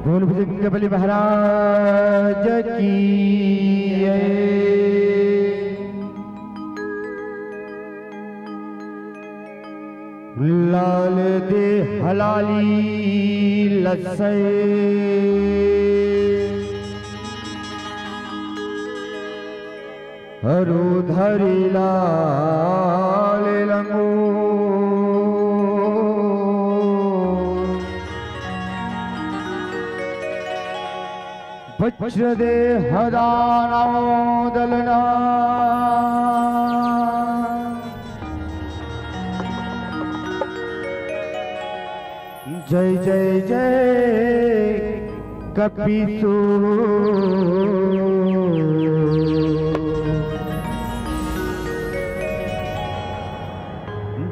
बोल बजरंग बली महाराज की लाल दे हलाली लसे हरु धरी लाल लंगो वज्र दे हदाना दलना जय जय जय कपीसु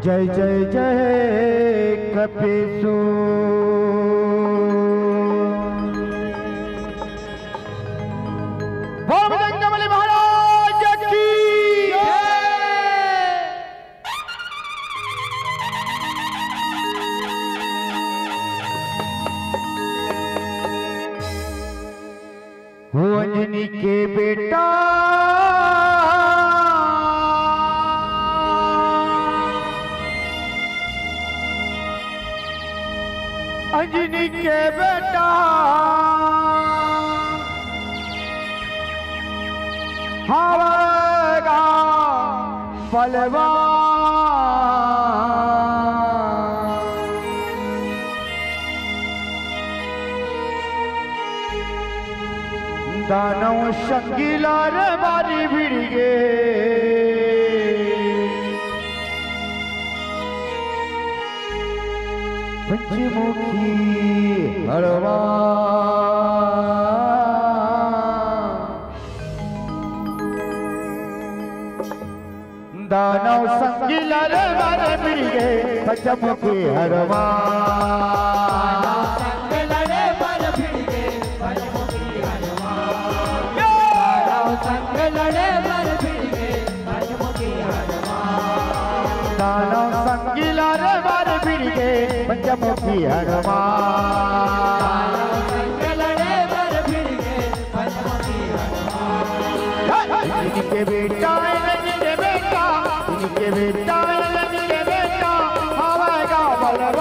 जय जय जय कपीसु अंजनी के बेटा अंजनी के बेटा हावेगा बलवान दानव शंगीला रे बारी भिड़गे पंचमुखी हरवा दानव शंगीला रे बारी भिड़गे पंचमुखी हरवा दानव संगीला रे बार भिड़गे पंचमुखी हनुमान इनके बेटा इनके बेटा इनके बेटा इनके बेटा आवेगा बलवान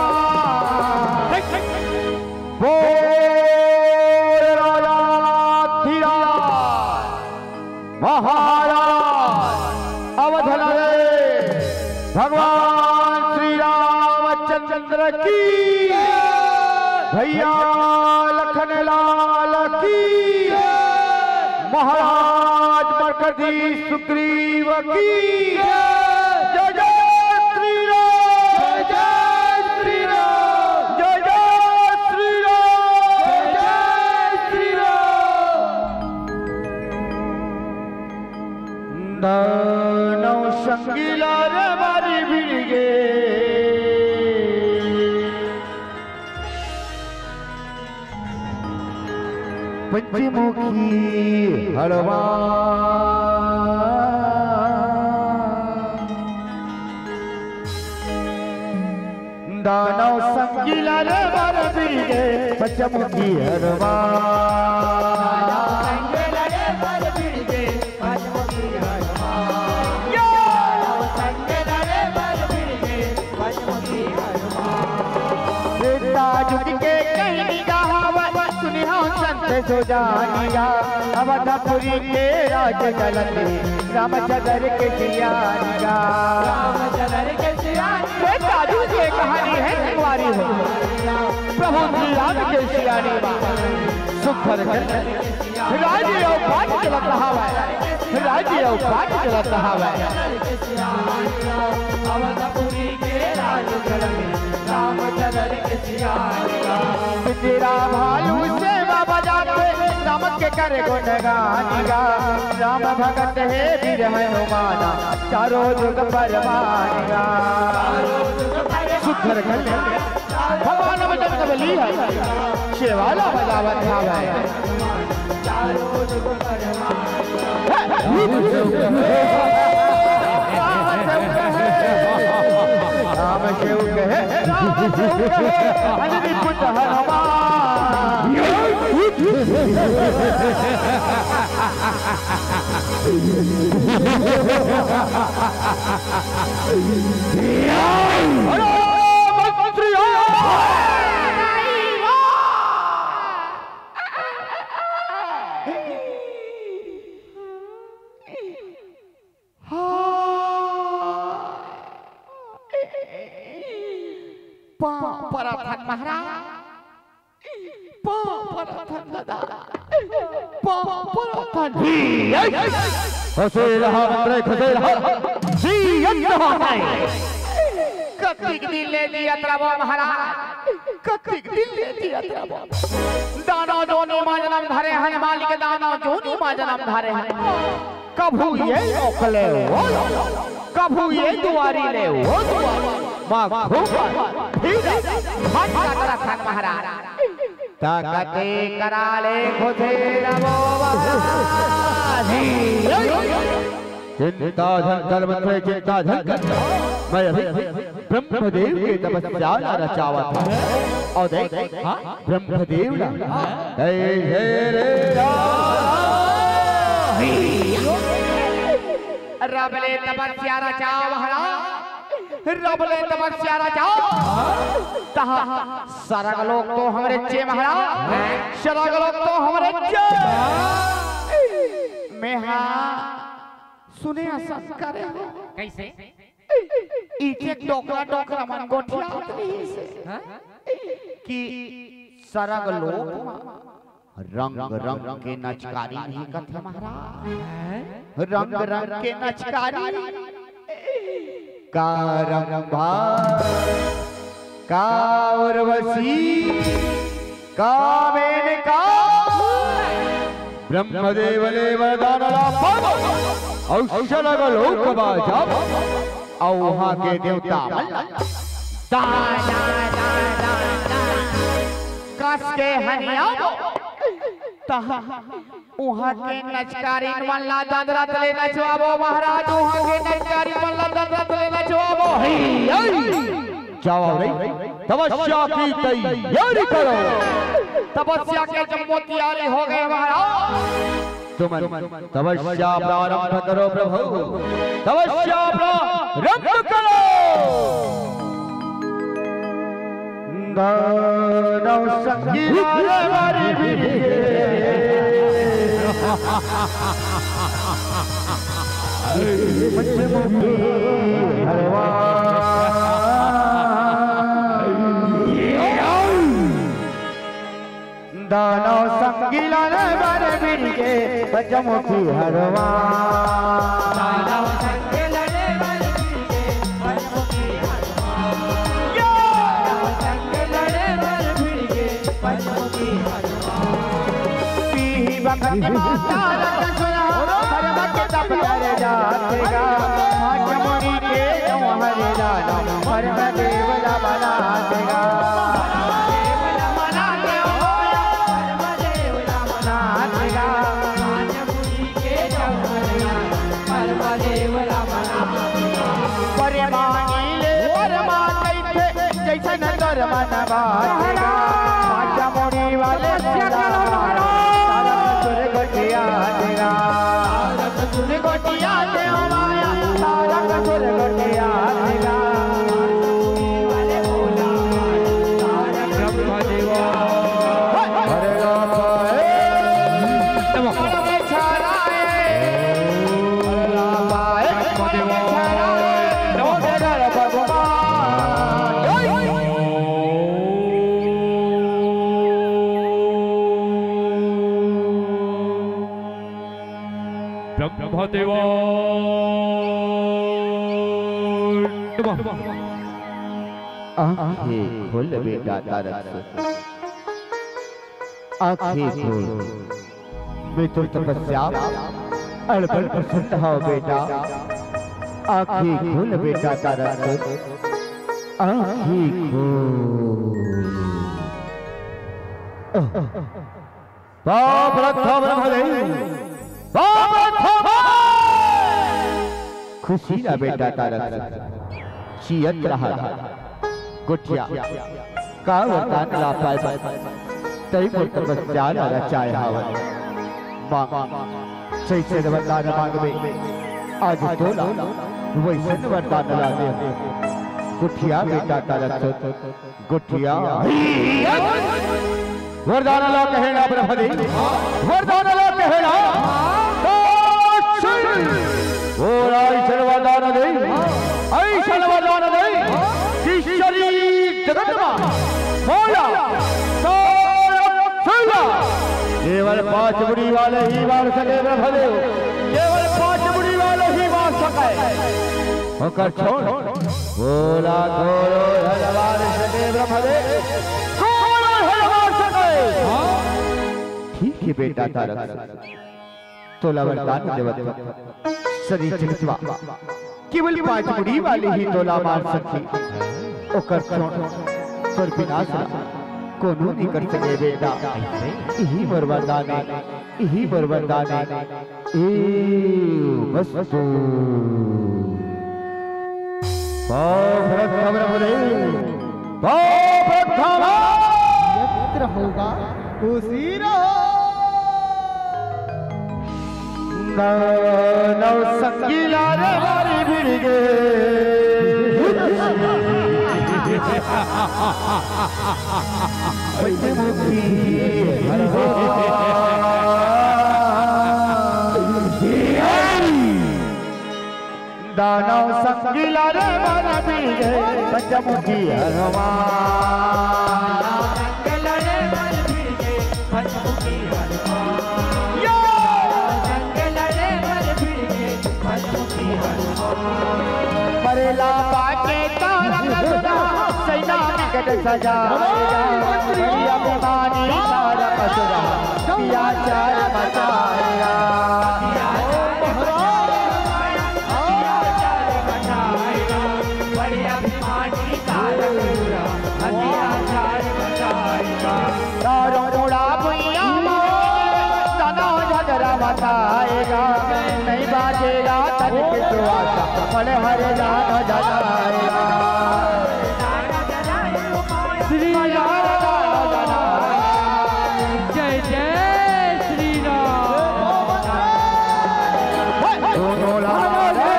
बोल राजा धीराज महाराज अवधन भगवान श्री रामचंद्र की भैया लखन लाल की महाराज मरकजी सुग्रीव की जय जय श्री राम जय श्री राम जय जय श्री राम जय श्री राम दानव शंगीला रे बारी भिड़गे पंचमुखी हरवा दानव शंगीला रे बारी भिड़गे पंचमुखी हरवा सो जानिया अवधपुरी के राज चलते रामचंद्र के सियानिया रामचंद्र के सियानी दादू की कहानी है कुंवारी हो प्रभु श्री राम के सियानी सुखर राज्य और पाठ चलत रहा है राज्य और पाठ चलत रहा है अवधपुरी के राज चलते रामचंद्र के सियानिया तेरा भालू से राम के करे गुणगानिगा राम भगत है वीर हनुमाना चारों जुग परवानिगा सुखर भगवान बजरंग बली है शेवाला बजावत है चारों जुग राम शिव कहे अंजनी पुत्र हनुमान पराथन महाराज, पराथन दादा, पराथन। खसे रहा मंत्र, खसे रहा जी यंत्रा है। कतिक दिल ले दिया त्रबो महाराज, कतिक दिल ले दिया त्रबो। दानो जोनी माजनम धरे हन मालिक, दानो जोनी माजनम धरे हन। कभू ये ओखले वो, कभू ये दुआरी ले वो दुआरी। माँ भूपाल, भाट का पराथन महाराज। ताकते कराले खुदे रबो महाराज। चिंता धन कर्म में चिंता धन कर। मैं अभी ब्रह्मदेव की तपस्या रचावा था और देख ब्रह्मदेव ना रबले तपस्या रचाओ महाराज, रबले तपस्या रचाओ। तहा सरग लोग तो हमारे चे महाराज, सरग लोग तो हमारे चे। मैं हाँ सुने संस्कार कैसे इचे टोकरा टोकरा मन गोठिया कि सरग लोग रंग रंग के नचकारी नहीं करते महाराज, रंग रंग के नचकारी। का रंभा, का उर्वशी, का मेनका। ब्रह्मदेव ने वरदान लाभा औषध लोक बाजा और वहाँ के देवता कस के हनिया वहाँ के नचकारी मल्ला दादरा तले नचवाबो महाराज, वहाँ के नचकारी मल्ला दादरा तले नचवाबो। जाओ रे तपस्या की तैयारी करो। तपस्या के जब तैयारी हो गए महाराज, तुम तपस्या प्रारंभ करो प्रभु, तपस्या प्रारंभ करो। दानव संगी वाले दानव संगीला ने बारे बिरगे बचमुखी हरवा। दानव संगीला ने बारे बिरगे बचमुखी हरवा। दानव संगीला ने बारे बिरगे बचमुखी हरवा। पीही बकत माता रखना हर वक्त प्यारे जातेगा। बचमुखी के हरे दानव हर देवला बना देगा। जैसन कर मनवाएगा पाचमोनी वाले तारा सुर गोटिया देगा। सुर गोटिया दे माया तारा सुर गोटिया देगा। आँखें खोल बेटा तारक, आँखें खोल। मैं तो तपस्या अड़बड़ प्रसन्न हो बेटा। आँखें खोल बेटा तारक, आँखें खोल। बाप रखा ब्रह्मदेव, बाप रखा खुशी ना बेटा तारक चियत रहा गोटिया का वरदान ला पाए तई मोर तपस्या रचाए हावन मांग जैसे वरदान मांगवे आज तोला वैसे वरदान ला दे गुठिया बेटा तारक गुठिया वरदान ला कहना ब्रह्मदेव वरदान ला कहना और ऐसा वरदान दे ऐसा वरदान दे कि शरीर जगत में मोला केवल 5 बुढ़ी वाले ही मार सके ब्रह्मदेव केवल 5 बुढ़ी वाले ही मार सके होकर छोड़ बोला घोड़ो हलवार सके ब्रह्मदेव घोड़ो हलवार सके ठीक है बेटा तारक तोला वरदान देवत शरीर चितवा केवल 5 बुढ़ी वाले ही तोला मार सकी होकर छोड़ तोर विनाश कोनो नहीं कर सके बेटा यही वरदान यही वरदान ए वस्तु भरत खबर बोले भरत खावा यत्र होगा उसी रहो नौ संगीला रे हरी भिड़ गए दानव संगीला रे मन बीजे पंचमुखी हनुमान संगीला रे मन बीजे पंचमुखी हनुमान संगीला रे मन बीजे पंचमुखी हनुमान परेला बाके तारक सुना सैना निकट सजाएगा बड़ी अभिमानी तारक सुना पिया चार मचाएगा बड़ी अभिमानी तारक सुना पिया चार मचाएगा तारों उड़ा भुइया तना झगड़ा मचाएगा नहीं बाजेगा तन के सुहासा फल हरे जान जलाएगा श्री राम जय जय श्री राम दोनों लारे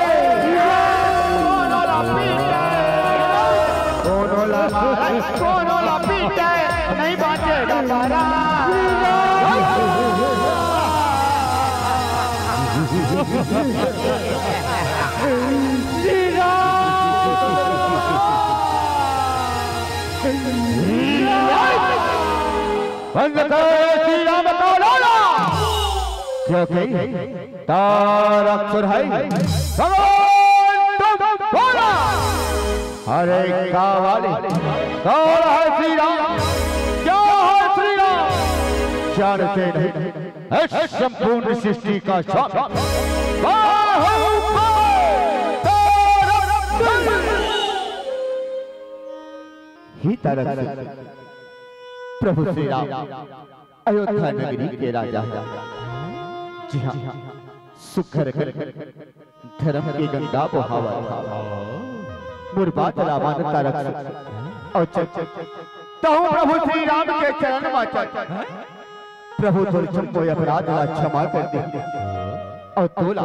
दोनों लपीटे नहीं बाजेगा तारा बंद करो श्री राम का लाला क्योंकि तारक सुर है भगवान तुम बोला अरे कावाले कौन है श्री राम क्या है श्री राम जानते नहीं संपूर्ण सृष्टि का स्वामी ही तारक प्रभु श्री राम अयोध्या नगरी के राजा है जी हाँ सुखर कर धर्म की गंगा बहावा मुरबात लामान तारक और तो प्रभु श्री राम के चरण में चल प्रभु तुझ को अपराध ला क्षमा कर दे और तोला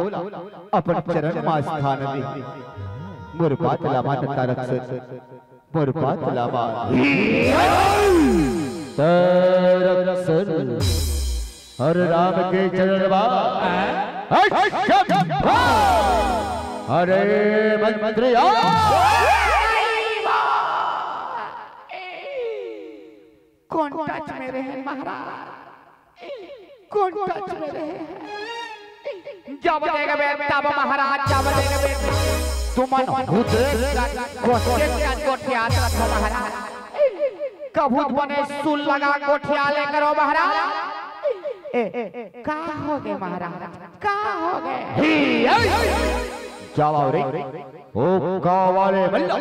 अपन चरण में स्थान दे मुरबात लामान तारक से मुरबात लामान तारक हर राम के चरण अरे मंत्री कौन टच में रहे महाराज कौन टच में रहे जब देगा बेटा तब महाराज जब देगा बेटा तुमन भूत कोठिया रखो महाराज कभूत बने सुल लगा कोठिया ले करो महाराज का हो गए महाराज का हो गए जाओ रे ओ कावाले मल्ला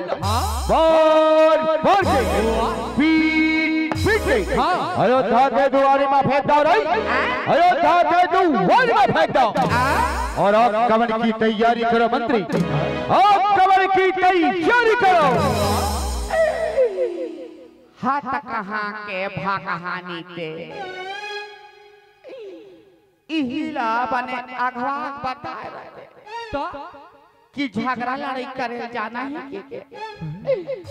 बार बार के पीठ के अयोध्या के द्वारे में फेंक दो रे अयोध्या के द्वारे में फेंक दो और आप कवन की तैयारी करो मंत्री आप कवन की तैयारी करो हाथ कहाँ के भागहानी ते इहिला बने अगवा बताए रहे तो कि झगड़ा लड़ाई करे जाना है के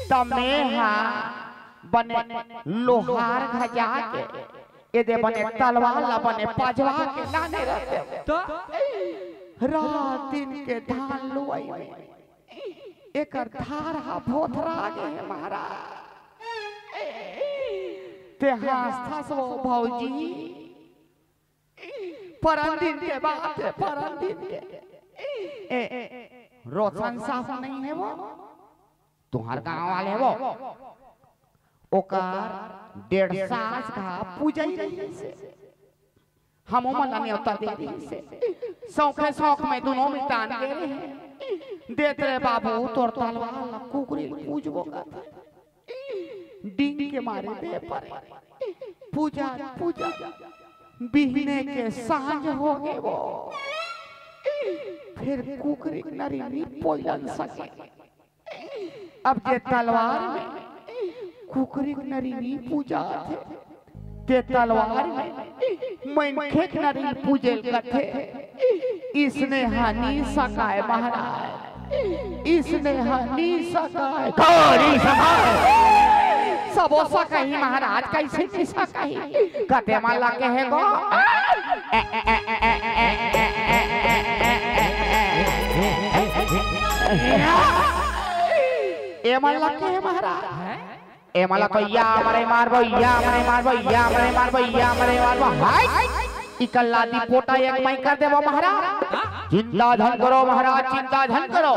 तमे हाँ बने लोहार घजा के ये दे बने तलवार बने पजवा के लाने रहते तो रात दिन के धान लुआई में एक धार हा भोथरा गे महाराज ते हास्था सो भौजी परंदिन के बात है परंदिन के रोशन साफ नहीं है वो तुम्हार गांव वाले वो ओकर 1.5 साल का पूजा ही रही से हम मन नहीं होता दे रही से शौक शौक में दोनों में तान दे रहे हैं देते रे बाबू तोर तलवार कुकरी पूजबो का डींग के मारे दे पर पूजा पूजा बिहने के सांझ हो गए वो फिर कुकरी नरी नहीं पोलन सके अब जे तलवार में कुकरी नरी नहीं पूजा थे ते तलवार में मनखे नरी पूजे कथे इसने हानि सकाए महाराज इसने हानि सकाए कौड़ी सकाए सबो सकाई महाराज कैसे नहीं सकाई कते माला के है गो ए माला के है महाराज ए माला को या मरे मारबो या मरे मारबो या मरे मारबो या मरे मारबो हाय इकल्ला दी पोटा एक मई कर देबो महाराज चिंता धन करो महाराज चिंता धन करो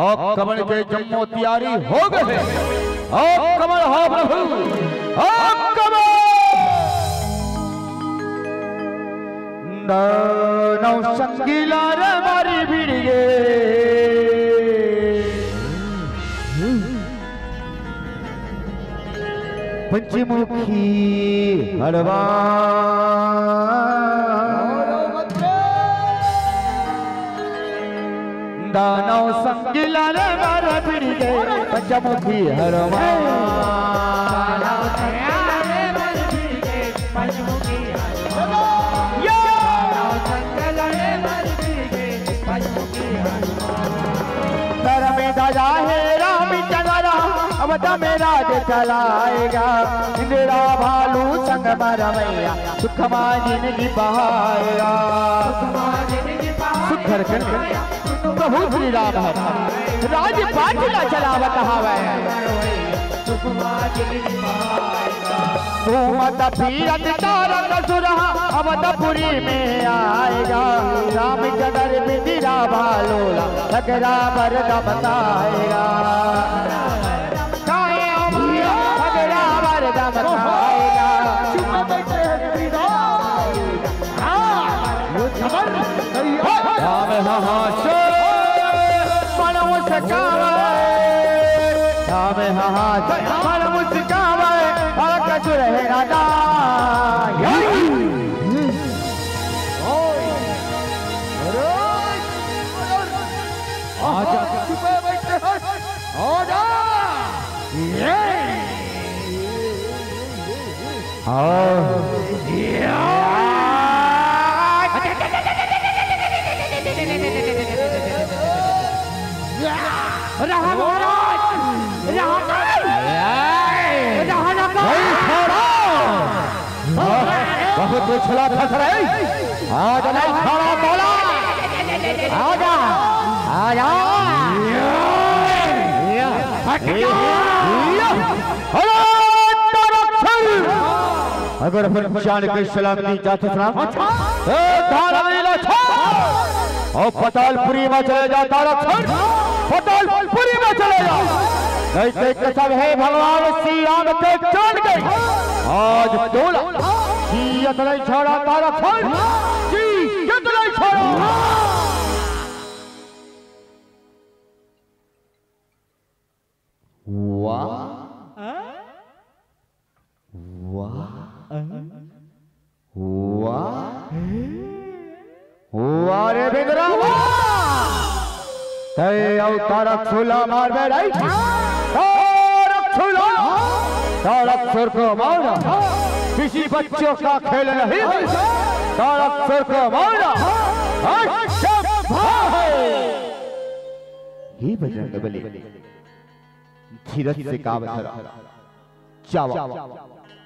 ओ कमल के जम्मो तैयारी हो गए ओ कमल हो प्रभु ओ कमल नौ संगीला रे मारी भिड़ गे पंचमुखी हरवा दानव संगीला रे मारा भिड़ गे पंचमुखी हरवा राजा है रामचंद्र अब मेरा दे चलाएगा इंदिरा भालू संग मरमैया सुखमा जिंदगी बहाएगा सुखर कर प्रभु श्री राम राज पाठ का चलावत हवे मत फिरत तारक सुरहा अवधपुरी में आएगा रामचंद्र इंदिरा भालूला लगरा मर्द बताएगा लगरा मर्द बताएगा बहुत उछला फंस रहे आज नहीं खड़ा बोला आजा आजा अगर अपन जान के सलामती जाते सलाम और पतालपुरी में चले जाता रक्षण पतालपुरी में चले जाओ नहीं तो सब है भगवान श्री राम के जान गए आज तोला जीत नहीं छोड़ा तारा खन जीत नहीं छोड़ा वाह वाह वाह वाह रे बिगड़ा तय अवतार छुला मार बेड़ाई तारक छुला दौलत सुर को मारना किसी बच्चों का खेल नहीं, दौलत सुर को मारना ही बजरंगबली धीरज से काम धरा, जावा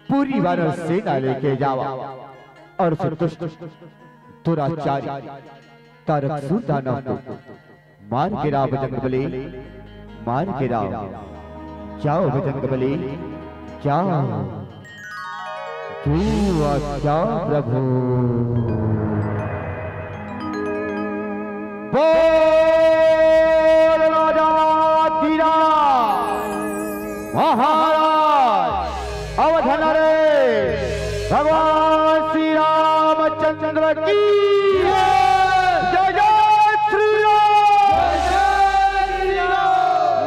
पूरी वानर सेना लेके जावा और दुष्ट दुराचारी तारकसूर दानव को मार गिराओ बजरंगबली, मार गिराओ। जाओ बजरंगबली जाओ, जाओ प्रभु। बोल राजा महाराज अवध नरेश भगवान श्री रामचंद्र की जय जय श्री राम,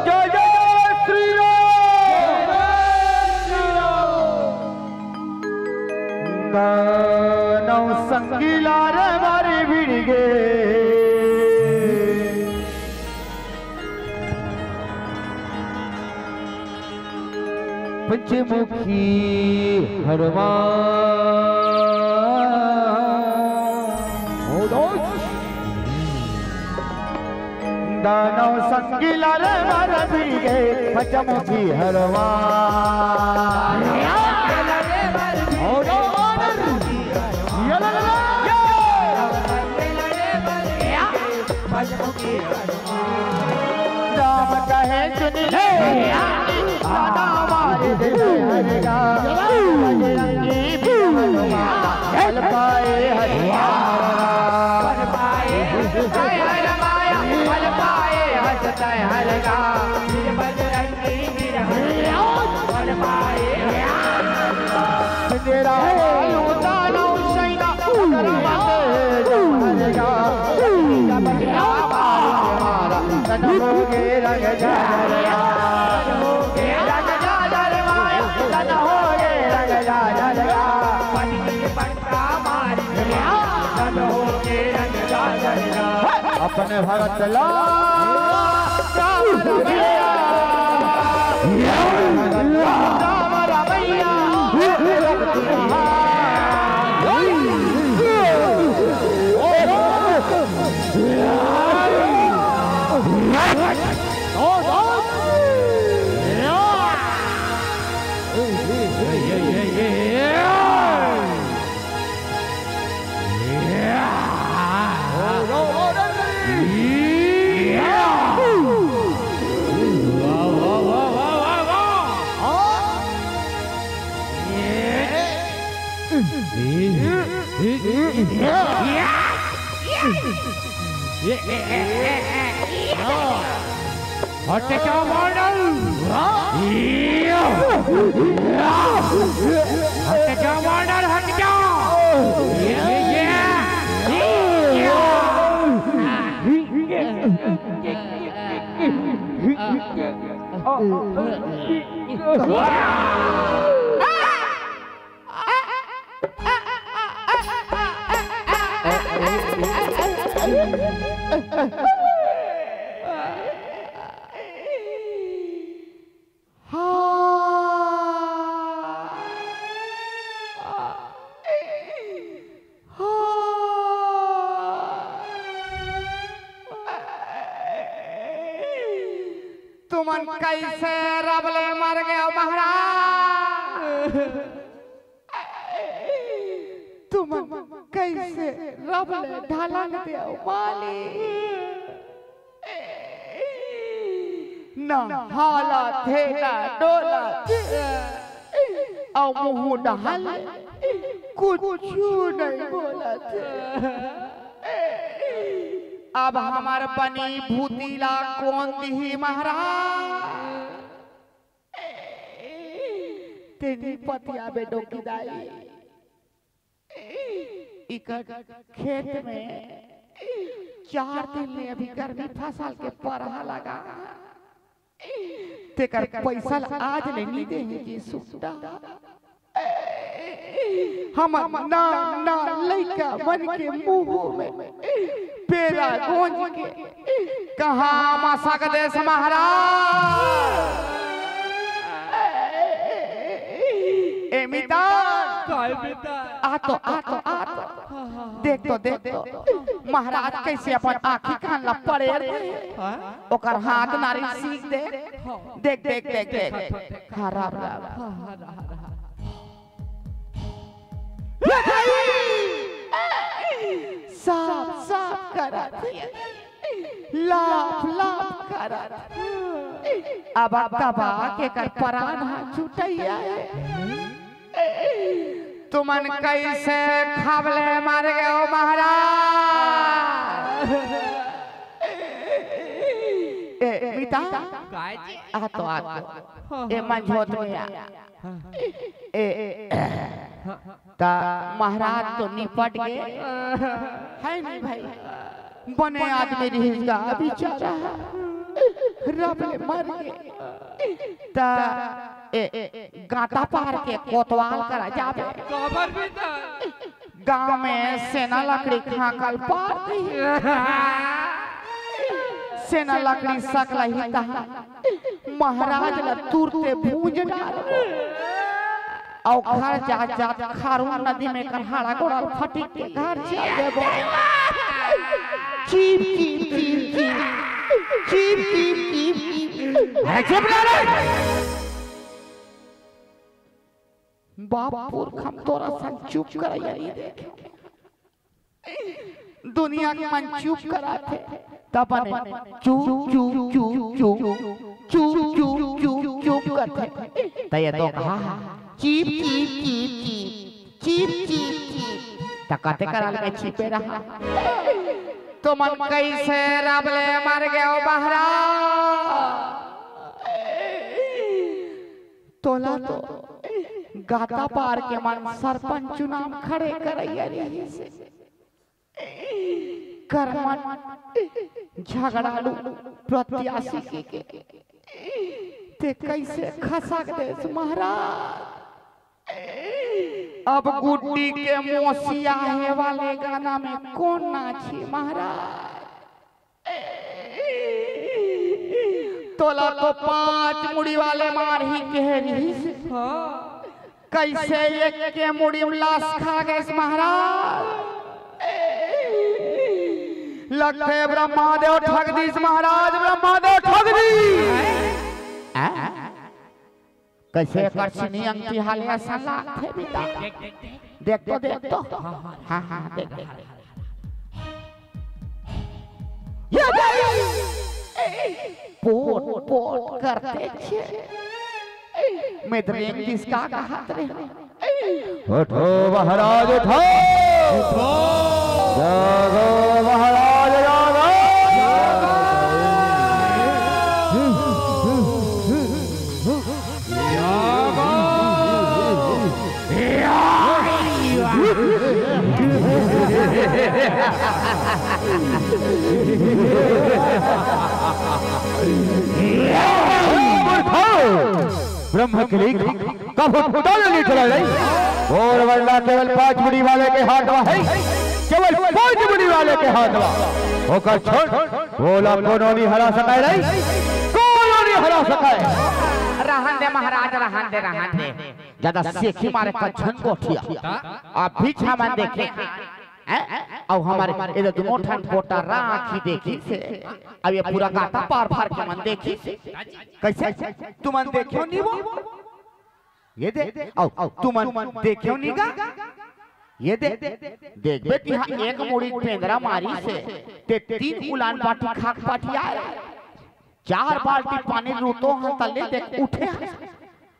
जय जय श्री राम। दानव संगीला रे मारी भिड़ गे, पंचमुखी हनुमान दानव संगीला रे मारा भिड़ गए, पंचमुखी हनुमान राम कहे सुन ले हमारे दिल हरेगा, बजरंगी भी हनुमान बल पाए हनुमान, बल पाए हरेगा, बजरंगी भी हनुमान बल पाए तेरा दानव सैना हरेगा, तनोगे रंग जाया तनोगे रंग जाया माया तनोगे रंग जाया पनी पट्टा मार गया तनोगे रंग जाया अपने भगत ला राम रमैया राम रमैया हट क्या मॉडल हट क्या मॉडल हट तुमन कैसे रबले मर गए महाराज, तुम कैसे रबले ढालन दे माली ना हाला थे ना डोला और मुंह ढाल कुछ नहीं बोला थे। अब हमार बनी भूतिला कौन दी महाराज, तेरी पतिया बे डोकी दाई इकट खेत में 4 दिन में अभी गर्मी फसल के परहा लगा, तेकर पैसा आज नहीं देंगे सुटा हम ना ना लइका मन के मुंह में पेरा गोंज के कहाँ मासा का देश महाराज ए मितान आ तो देख तो महाराज कैसे अपन आँखी कान ला पड़े ओकर हाथ नारी सीख देख खराब साफ करा लाफ करा अब तबा के कर परान छुटैया तुमन कैसे खावले मार गए हो महाराज ए मिता आ तो ए मंझोत में ए ता महाराज तो निपट गए है नहीं भाई बने आदमी रिश्ता बेचारा रब ले मर गए ता गाता पार के कोतवाल करा जाबे गांव में सेना लकड़ी खाकल पार सेना लकड़ी सकला ही तहा महाराज ला तुरते भूंज डाल और घर जा खारून नदी में कन्हाड़ा गोड़ा फटी के घर जा देबो चीप चुप ना रे बापुर हम तोरा संग चुप कराया देख दुनिया के मन चुप कराते तबने चुप करते तय तो कहा चीप तकाते करा ले छिपे रहा तो मन कैसे रबले मर गए ओ बहरा तोला तो गाता पार के मन सरपंच चुनाव खड़े करैया रे से कर्मन झगड़ालू प्रत्याशी के ते कैसे खसक दे महाराज अब गुड्डी के मोसिया है वाले गाना में कौन नाची महाराज तोला तो 5 मुड़ी वाले मार ही कह कैसे एक के मुड़ी लाश खा गए महाराज लगते ब्रह्मादेव ठग दी महाराज ब्रह्मादेव ठग दी कैसे करछनी अंकी हाले असला थे बिता देख तो हां देख पोट करते छे मेदरेंग किसका हाथ रे उठो महाराज उठो जागो महाराज जागो ब्रह्म के लिए कब नहीं चला और वरना केवल 5 मुड़ी वाले के हाथ में है केवल 5 मुड़ी वाले के हाथ में होकर छोड़ बोला कोनो नहीं हरा सकाए नहीं कोनो नहीं हरा सकाए रहन दे महाराज रहन दे ज्यादा सेखी मारे कछन कोठिया आप भी छामन देखे और हमारे इधर दोनों ठन पोटा राखी देखी से अब ये पूरा गाता पार फार के मन देखी से कैसे तुम मन देखियो नहीं वो ये दे आओ तुम मन देखियो नहीं गा ये दे देख बेटी हाँ एक मुड़ी पेंदरा मारी से ते 3 उलान पाटी खाक पाटी आए 4 बाल्टी पानी रूतो हाँ तले देख उठे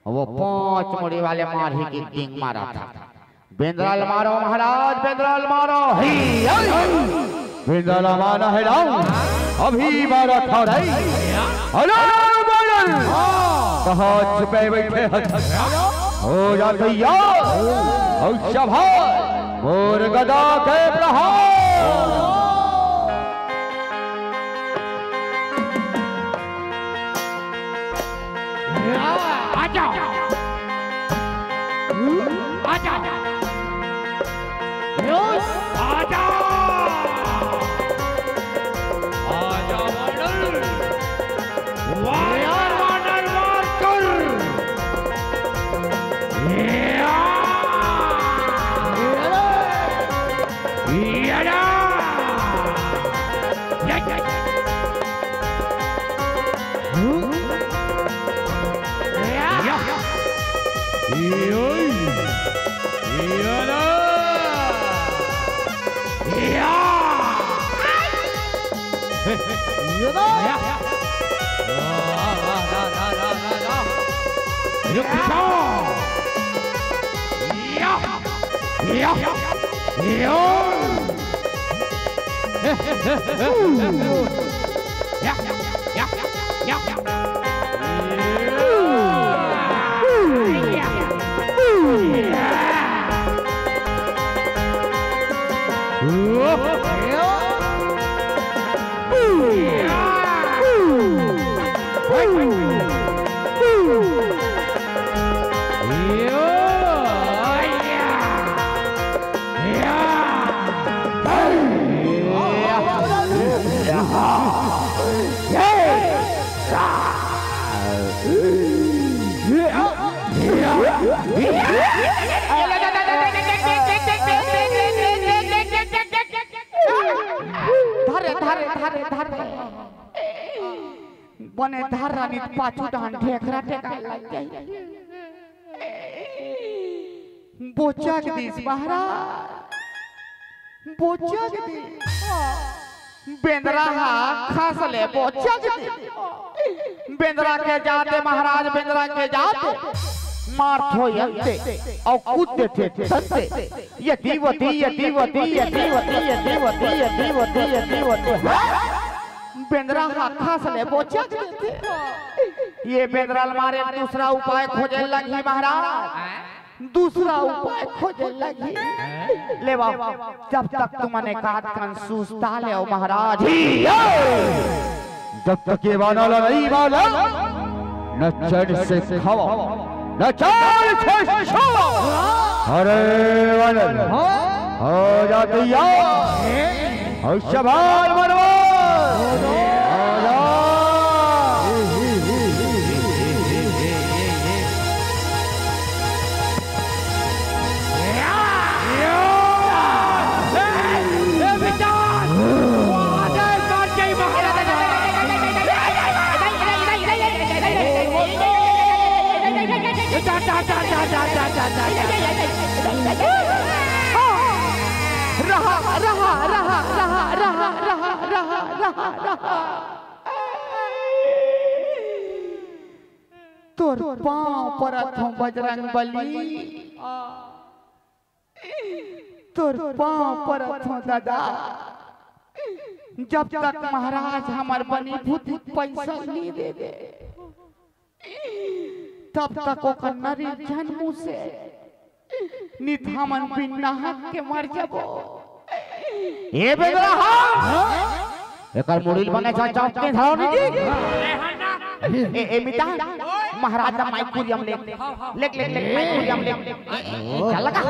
वो 5 मुड़ी वाले मार ही की डिंग मारा था बेंद्राल मारो महाराज बेंद्राल मारो बेंद्राल मारा है अभी मारा था कहा छुपे बैठे हो जा भैया मोर गदा के प्रहार आजा आजा आजा वानर वानर वानर बने धार रानी पाछू डान ढेकरा टेका लग जाई बोचा के दिस महाराज बोचा के दिस बेंद्रा हा खास ले बोचा के दिस बेंद्रा के जाते महाराज बेंद्रा के जाते मार थोयते और कूद देते सत्ते ये दीवती बेंद्रा हाथा से बोचा देते ये बेंद्रा मारे दूसरा उपाय खोजे लगी महाराज दूसरा उपाय खोजे लगी ले बाबा जब तक तुमने काट कन सूस्ता ले ओ महाराज जब तक ये वाला नहीं वाला न चढ़ से खाओ न चढ़ से छो अरे वाला हो जाती यार और शबाल मरवा तोर पांव परत हूँ बजरंग बली तोर पांव परत हूँ दादा जब तक महाराज हमार बनी भूत पैसा नहीं दे दे तब तक ओकर नरी जन्म से निथामन बिना हक के मर जाबो ए बेगरा एकर मुड़िल बने चाचते धाओ नहीं ए मिता महाराजा माइकुरियम ले माइकुरियम ले चल लगा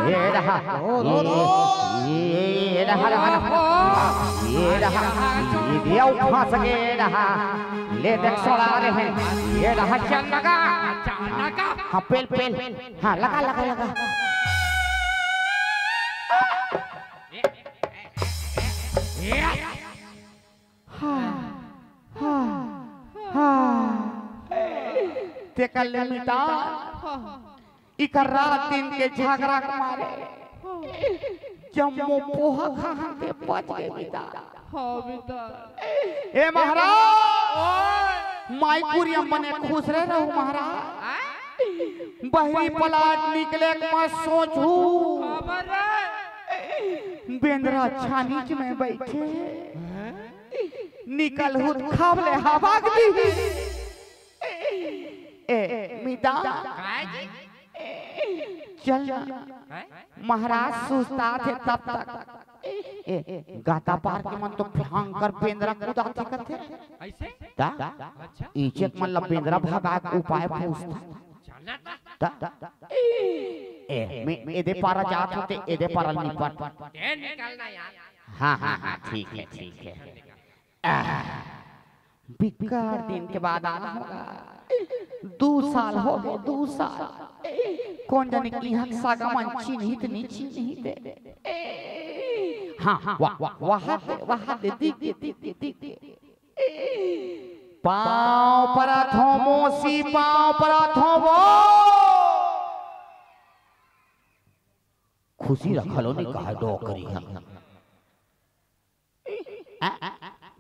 ये रहा ये दिया उठा सके रहा ले देख सोड़ा रहे हैं ये रहा चल लगा हाँ पेल हाँ लगा तेकल ले मिटा इकर रात दिन के झगड़ा मारे जम्मू पोहा खा के बच गए मिटा ए महाराज माइकुरियम बने खुश रहो महाराज बहरी पलाट निकले मत सोचू बेंद्रा छानीच में बैठे निकल हुत खावले हवा दी ए मिता चल महाराज सुस्ता थे तब तक गाता पार के मन तो भयंकर बेंद्रा कूदा थे करते ऐसे ता इचक मन ला बेंद्रा भागा उपाय पूछता ए एदे पारा जात होते एदे पारा निपट निकलना यार हाँ ठीक है बिकार दिन के बाद आना होगा 2 साल हो गए 2 साल कौन जाने की हक्सा का मन चिन्हित नहीं चिन्हित हाँ वहाँ दे दिख पाँव पर थोमो सी पाँव पर थोमो खुशी रखलो नहीं कहा डोकरी हम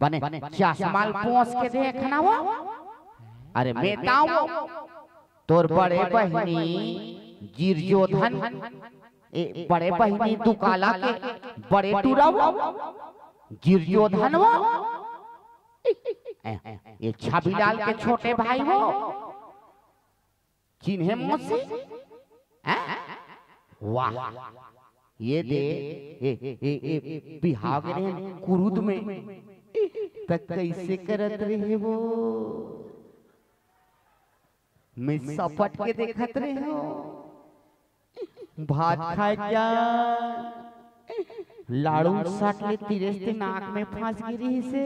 बने चश्माल पोंछ के देखना वो अरे बेटाओ तोर बड़े बहनी जीरजोधन बड़े बहनी दुकाला के बड़े टूराव जीरजोधन वो ये छबीलाल के छोटे भाई वो चिन्हे मौसी वाह ये दे बिहाव के कुरुद में तक कैसे करत रहे वो मैं सपट के देखत रहे हो भात खाए क्या लाड़ू सट ले तिरस्ते नाक में फंस गिरी से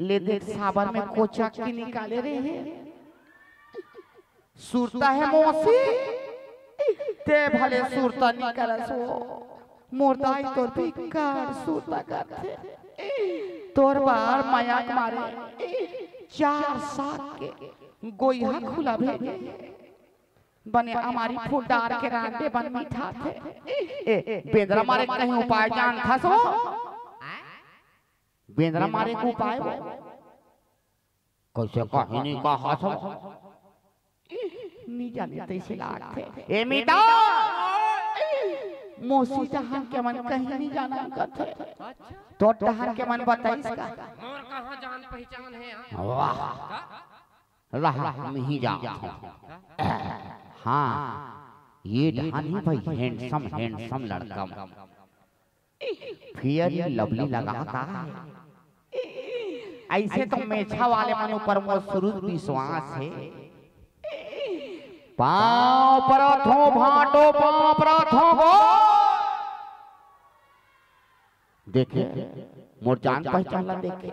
ले दे साबर में कोचा के निकाले रहे हैं सुरता है मौसी ते भले सुरता निकल सो मोरदाई तोर बेकार सुरता करते तोर बार माया मारे 4 साल के गोइहा खुला भेजे बने हमारी फुटार के रांडे बन मीठा थे बेंद्रा मारे कहीं उपाय जान था सो बेंद्रा मारे को उपाय कैसे कहीं नहीं कहा सो नहीं जाने तैसे लागते ए मीठा मौसी जहां के मन कहीं नहीं जाना करते तो टहर के मन बताइस का मोर कहां जान पहचान है वाह रहा हम ही जा हाँ ये ढानी भाई हैंडसम लड़का फिर लवली लगा का ऐसे तो मेछा वाले मनु पर मोर शुरू विश्वास है पांव परथो भाटो पांव परथो गो देखे मोर जान पहचान ला देखे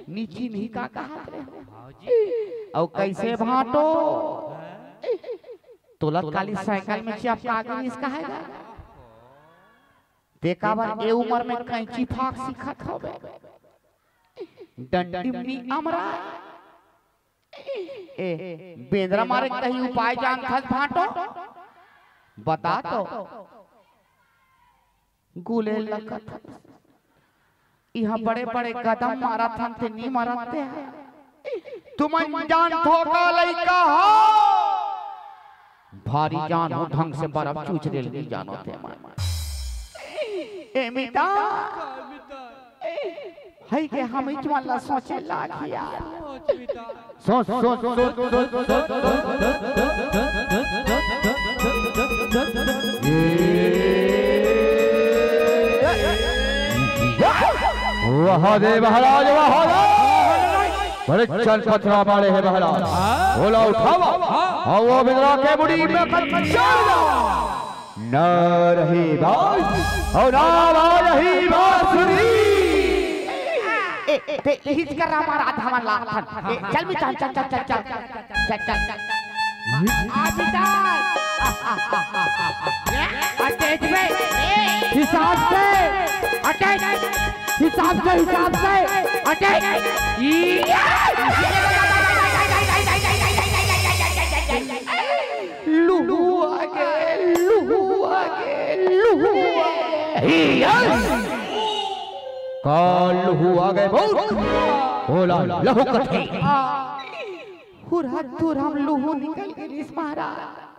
नीची नहीं का कहा और कैसे भाटो तोलत काली साइकिल में चिपका के इसका है देखा बार ए उम्र में कैंची फाक सिखत होबे डंडी हमरा ए बेंद्रा मारे कहीं उपाय जान था भाटो बता तो गुले लगत यहाँ बड़े बड़े कदम मारा था ते नहीं मारते हैं तुम जान ठोका लइका हो भारी जान हो ढंग से बर्फ चूच ले नहीं जानो थे ए मिटा है के हम इच वाला सोचे लाग यार सोच वहादे महाराज बड़े चल पथरा मारे है महाराज बोला उठावा और वो बिदरा के बुड़ी में न रही बात और ना रही बांसुरी हिच कर रहा हमारा आधा मन लाख चल भी चल अटैच में हिसाब से अटैच हिसाब से अटैच लूहू आगे काल हुआ गए बोला लहू कथे हुर हम लूहू निकल गए इस महाराज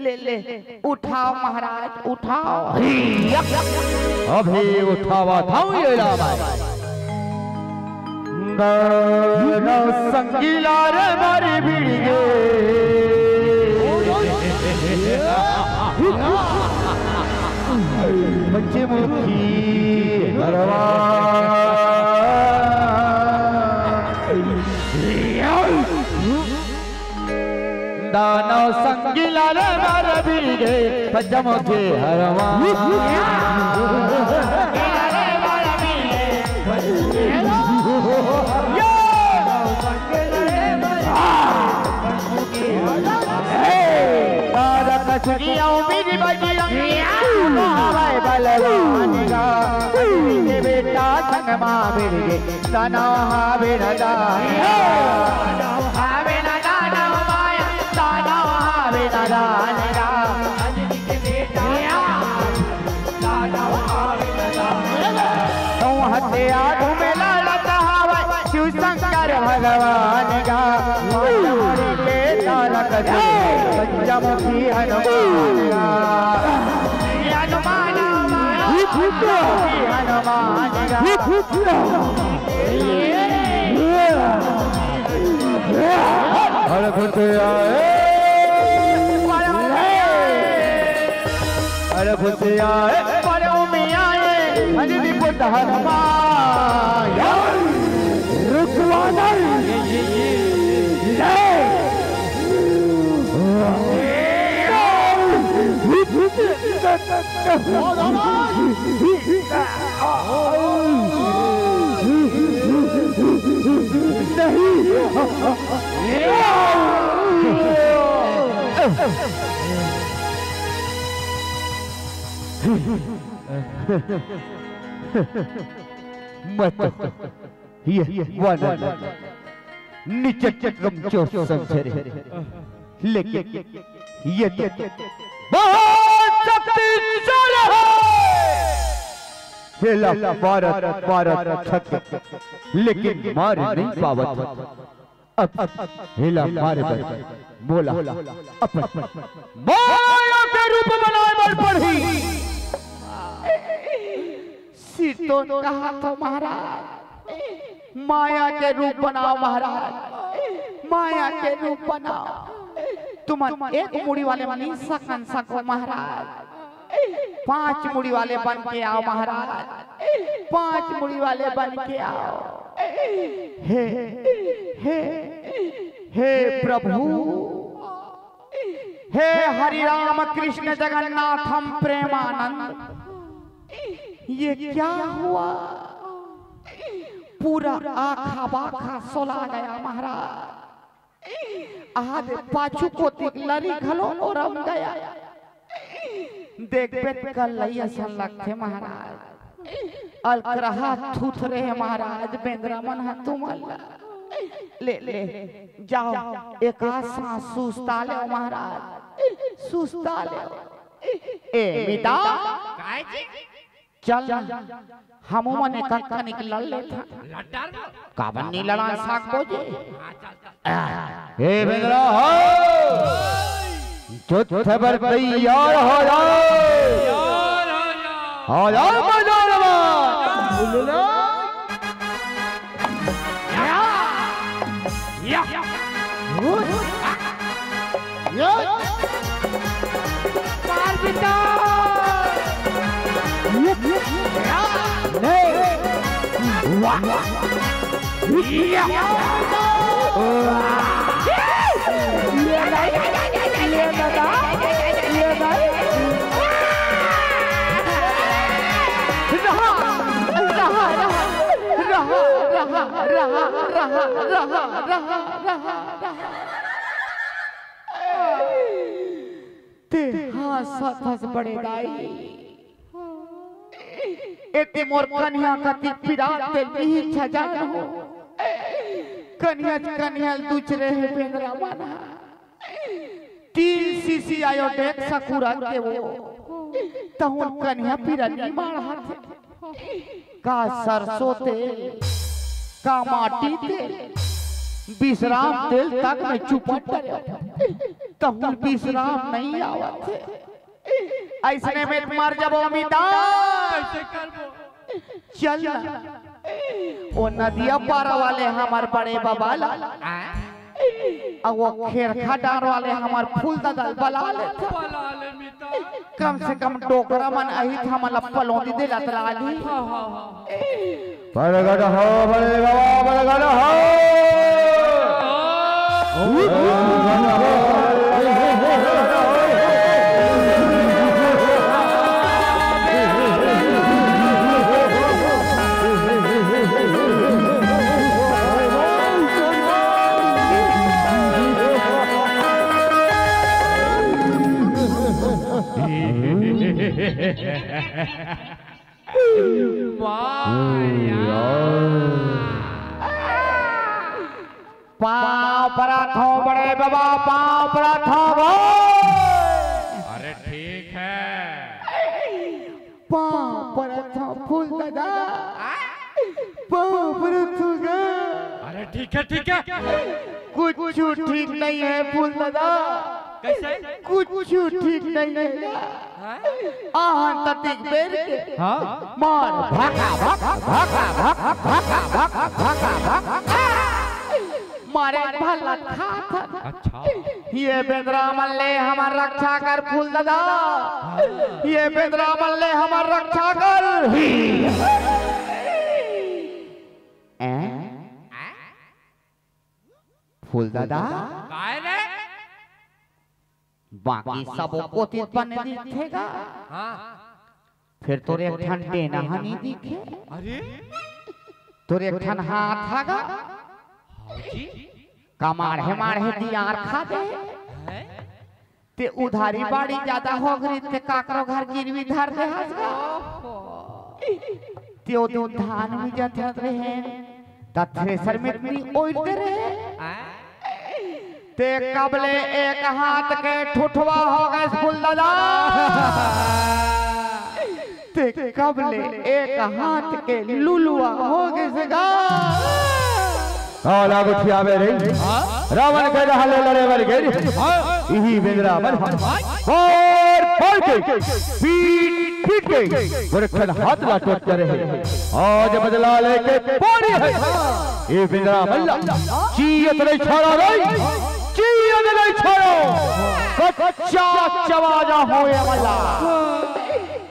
ले उठाओ महाराज उठाओ अभी उठावा था ये संगीला रे मारी बीड़गे बच्चे मुखी हरवा दानो संगीला रे मार बीड़गे बच्चे मुखी हरवा बेटा संग मां बिरगे सना बिरदा बिरदा भले आधु में लड़ता हवा शिव शंकर भगवान का मायावरी के तारक पंचमुखी हनुमान अरे खुद आए अरे खुद आए बड़े में आए हरि पुत्र हनुमान रुकवाना मत ये वाना नीचे चक्रम चोर संचरे लेकिन ये बहुत शक्तिशाली है हेला भारत भारत छत्र लेकिन मार नहीं पावत अब हेला मारे पर बोला अपन माया के रूप बनाए मर पड़ी सीतो कहा था महाराज माया के रूप बनाओ महाराज माया के रूप बनाओ तुम एक मुड़ी वाले नहीं सकन सको महाराज 5 मुड़ी वाले बन के आओ महाराज 5 मुड़ी वाले बन के आओ हे हे हे प्रभु हे हरि राम कृष्ण जगन्नाथम प्रेमानंद ये क्या हुआ पूरा आखा बाखा सोला गया महाराज आधे पाछू को लरी घलो और हम गया देख बेट कल ऐसा लगते महाराज अलकरहा थूथ रहे महाराज बेंद्रा मन तुम ले ले जाओ एक सांस सुस्ता ले महाराज सुस्ता ले ए बेटा चल हम मने कक्का निकल ले था काबन नी लड़ा साक बोजे हे बेंद्रा हो जो थबर तैयार हो जाओ हो जाओ मैदान में बोलो या पार बिता बड़े दाई एते मोर कन्या कति पीड़ा ते नहीं छजान हो कन्या कन्या दूसरे है बेंद्रा माना 3 सीसी आयो देख सकुरा के वो तहुन कन्या पीड़ा नहीं मार हाथ का सरसों तेल का माटी तेल विश्राम तेल तक में चुपट करे तहुन विश्राम नहीं आवत ऐसने में मर जबो अमिता कैसे करबो चल वो नदिया पार वाले हमार बड़े बाबा ला और वो खेरखा डार वाले हमार फूल ददल बला ले कम से कम टोकरा मन अही हमला पलोंदी दे लतलाली बरगड़ हो बड़े बाबा बरगड़ हो पाँव पराठों बड़े बाबा पाँव पराठों अरे ठीक है पाँव पराठों फूल दादा ठीक है ठीक है। कुछ ठीक नहीं है फूल दादा। कैसे? कुछ ठीक नहीं है। आहन ततिक बेर के मार भागा भागा भागा भागा भागा भागा भागा भागा मारे भला खाता। अच्छा ये बेंद्रा मल्ले हमार रक्षा कर फूल दादा। ये बेंद्रा मल्ले हमार रक्षा कर। फूल दादा काय रे? बाकी सबको तीत बने दिखेगा। हाँ फिर तोरे एक ठन टेना हनी दिखे। अरे तोरे एक ठन हाथ हागा जी कमार है मार है दियार खा दे। ते उधारी बाड़ी ज्यादा हो गई ते काकरो घर गिरवी धर दे हसगा। ते ओ तो धान भी जात रहे ता थ्रेसर में भी ओइते रहे। ते कबले एक हाथ के ठुठवा हो गए फूल दादा। ते कबले एक हाथ के लुलुआ हो गए सगा। काला गुठिया में रही रावण के रहले लड़े वर गई यही बेंद्रा मन और पड़ के पीट के गोरखन हाथ लाटोट कर रहे आज बदला लेके पड़ी है ये बेंद्रा मल्ला चीयत नहीं छोड़ा रही चीयत नहीं छोड़ो कच्चा चवाजा हो ये मल्ला।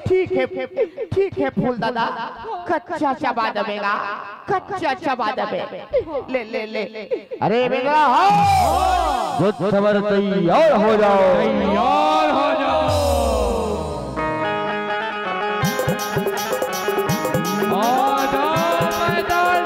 ठीक है फूल दादा कच्चा चबा दबेगा कच्चा चबा दबे। ले ले ले अरे बेंद्रा हाँ जो सबर तैयार हो जाओ तैयार हो जाओ। आ जाओ मैदान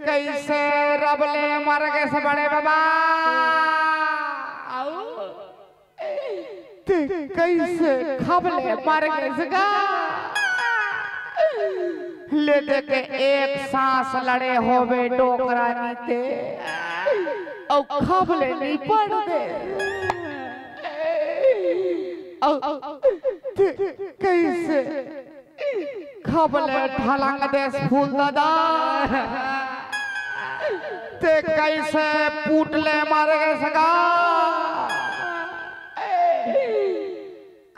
कैसे रबले मर गए से बड़े बाबा। कैसे खबले मर गए से गा। ले दे के एक सांस लड़े होवे डोकरा नीते और खबले नहीं पड़ दे। कैसे खबले ढलंग देश फूल दादा। ते कैसे पूटले मारे गए सगा।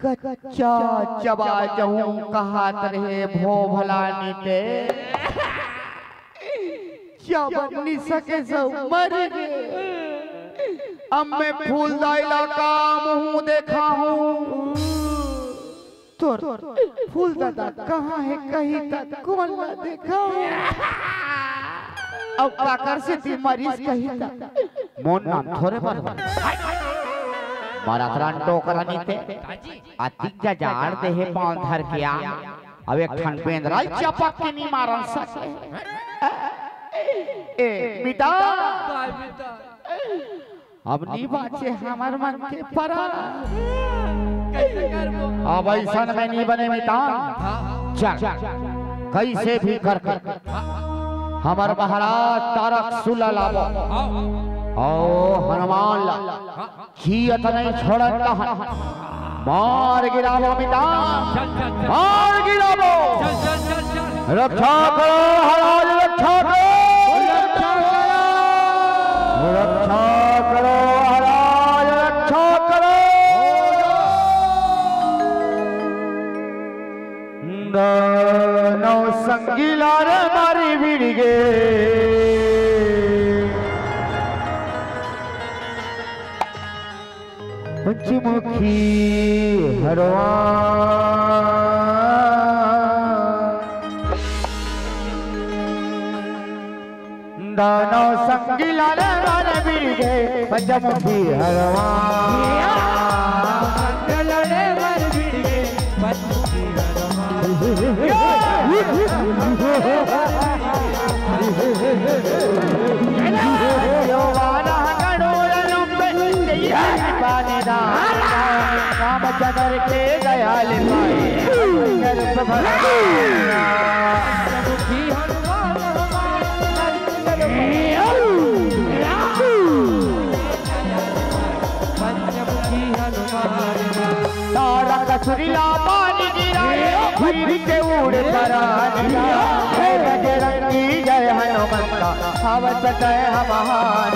कच्चा चबा जाऊं कहात रहे भो भला नीते चबन नहीं सके सब मर गए। अब मैं फूल दाइला का मुंह देखा हूँ। तो फूल दादा कहाँ है कहीं तक कौन ना देखा। अब काकर से ती मरीज कहीं तक मोन नाम थोड़े पर मारा त्रान टोकरा नीते अतिक जा जाड़ दे है पांव धर किया। अब एक ठन बेंद्रा चपक के नहीं मारन सके। ए मिटा अब नहीं बाचे हमार मन के परा। अब ऐसा में नहीं बने मिटा। चल कैसे भी कर हमार महाराज तारक सुला लाबो ओ हनुमान ला जियत नहीं छोड़ता मार गिरावो मिता मार गिरावो रक्षा करो महाराज रक्षा करो रक्षा करो महाराज रक्षा करो नौ संगीला रे मारी बिड़गे पंचमुखी हरवान दानव संगीला रे मारी बिड़गे पंचमुखी रामचंद्र के दयाल तारक सुरीला पानी गिरा के उड़ बजरंगी जय हनुमंता हवस जय महान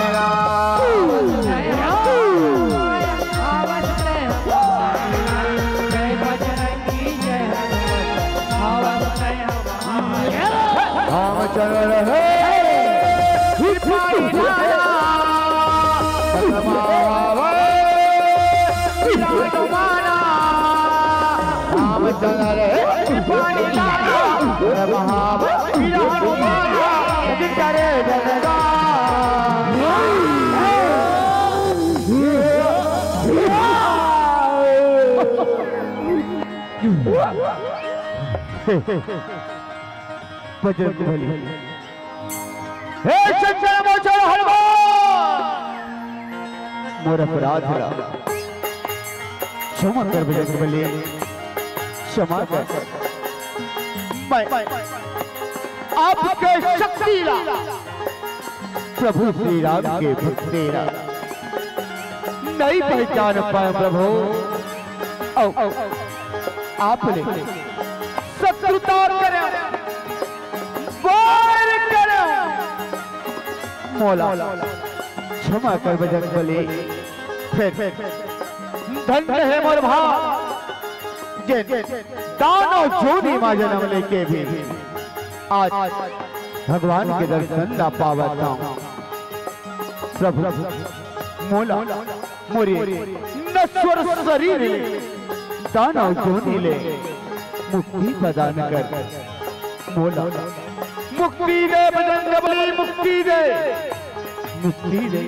राम चल रहे राम चल रहे बजरंगबली हे चंचल मोचन हनुमान मोर अपराध क्षमा कर बजरंगबली क्षमा कर मैं आपके शक्ति ला प्रभु श्री राम के भक्ति ला नहीं पहचान पाए प्रभु आपने शत्रुता करे वार करे मौला क्षमा कर बजरंगबली फिर धन है मोर भाव दानव जोनी मां जन्म लेके भी आज भगवान के दर्शन ला पावता हूं प्रभु मौला मोरे नश्वर शरीर दानव जोनी ले मुक्ति प्रदान कर मौला मुक्ति दे बजरंगबली मुक्ति दे मुक्ति दे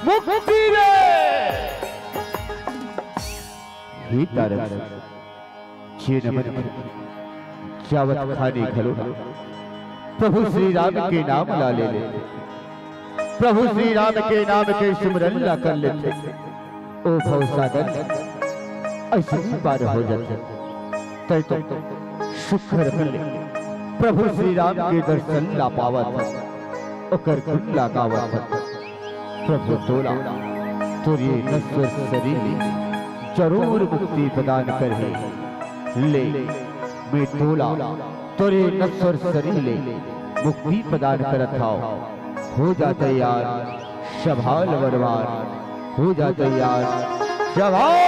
मुक्ति दे ही तारक जावत खाने खलो प्रभु श्री राम के नाम ला ले प्रभु श्री राम के नाम के सिमरन ला कर लेते ओ भव सागर ऐसे ही पार हो जाते तय तो शुक्र कर ले प्रभु श्री राम के दर्शन ला पावत ओकर गुण ला गावत प्रभु तोला तोरी नश्वर शरीर जरूर मुक्ति प्रदान करे ले मैं तोला तोरे नश्वर शरीर ले मुक्ति प्रदान करत हाओ हो जाता यार शभाल वरवार हो जाता यार शभाल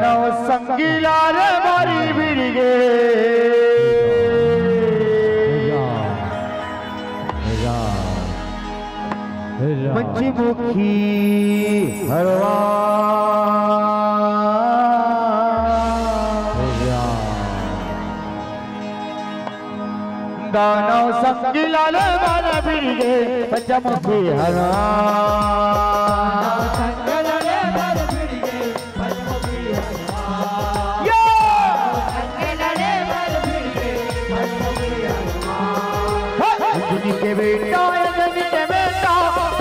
नौ संगीला रे मारी बिड़गे पंचमुखी हरवान दानव संगीला रे मारी बिड़गे पंचमुखी हरवान के बेटा यजनी के बेटा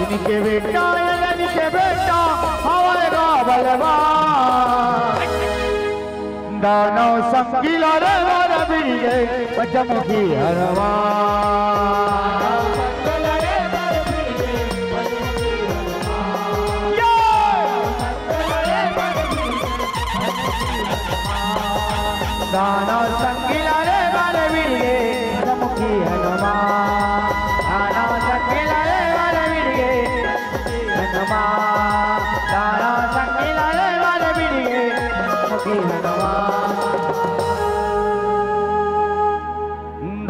इनके बेटा यजनी के बेटा हवाएगा बलवान दानव संगीला रे वाला बिरगे पचमुखी हनुमान दानव संगीला रे वाले बिरगे पचमुखी हनुमान दानव संगीला रे वाले बिरगे हनुमान दानव संगीला रे वाले बिरगे पचमुखी हनुमान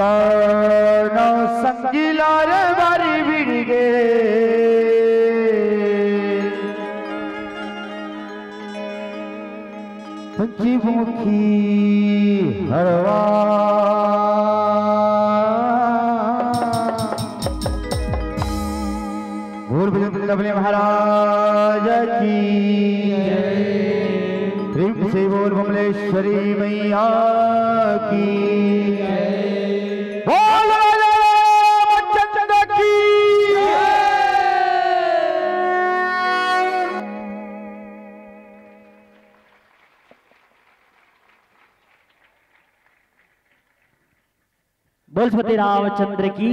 दानव संगीला रे वाली बिरगे पंचमुखी हनुमान महाराज की प्रेम से बोल बमलेश्वरी मैया की बोल रामचंद्र की बोल श्री रामचंद्र की।